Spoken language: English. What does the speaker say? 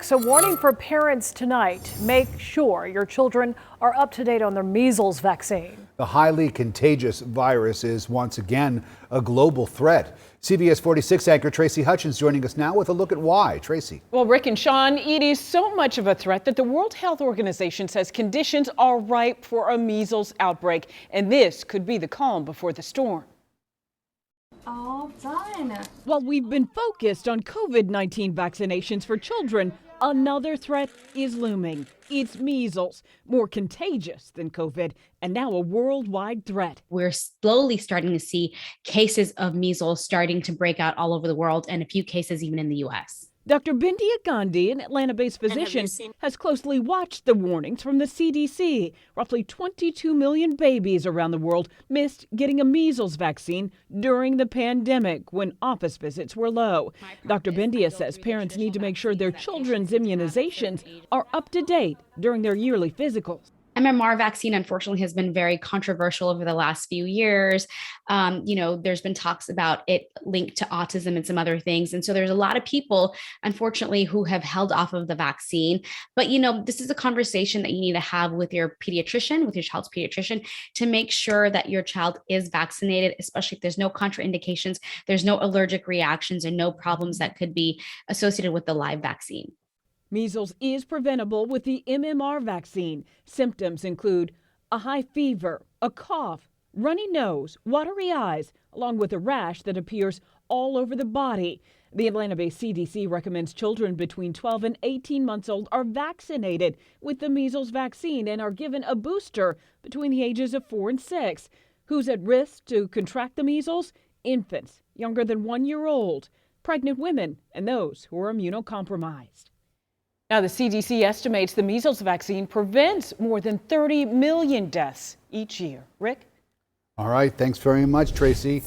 So warning for parents tonight, make sure your children are up to date on their measles vaccine. The highly contagious virus is once again a global threat. CBS 46 anchor Tracy Hutchins joining us now with a look at why. Tracy. Well, Rick and Sean, it is so much of a threat that the World Health Organization says conditions are ripe for a measles outbreak, and this could be the calm before the storm. All done. While we've been focused on COVID-19 vaccinations for children, another threat is looming. It's measles, more contagious than COVID, and now a worldwide threat. We're slowly starting to see cases of measles starting to break out all over the world, and a few cases even in the U.S. Dr. Bindia Gandhi, an Atlanta-based physician, has closely watched the warnings from the CDC. Roughly 22 million babies around the world missed getting a measles vaccine during the pandemic when office visits were low. Dr. Bindia says parents need to make sure their children's immunizations are up to date during their yearly physicals. MMR vaccine, unfortunately, has been very controversial over the last few years. There's been talks about it linked to autism and some other things. And so there's a lot of people, unfortunately, who have held off of the vaccine. But, this is a conversation that you need to have with your pediatrician, with your child's pediatrician, to make sure that your child is vaccinated, especially if there's no contraindications, there's no allergic reactions, and no problems that could be associated with the live vaccine. Measles is preventable with the MMR vaccine. Symptoms include a high fever, a cough, runny nose, watery eyes, along with a rash that appears all over the body. The Atlanta-based CDC recommends children between 12 and 18 months old are vaccinated with the measles vaccine and are given a booster between the ages of 4 and 6. Who's at risk to contract the measles? Infants younger than 1 year old, pregnant women, and those who are immunocompromised. Now, the CDC estimates the measles vaccine prevents more than 30 million deaths each year. Rick? All right. Thanks very much, Tracy.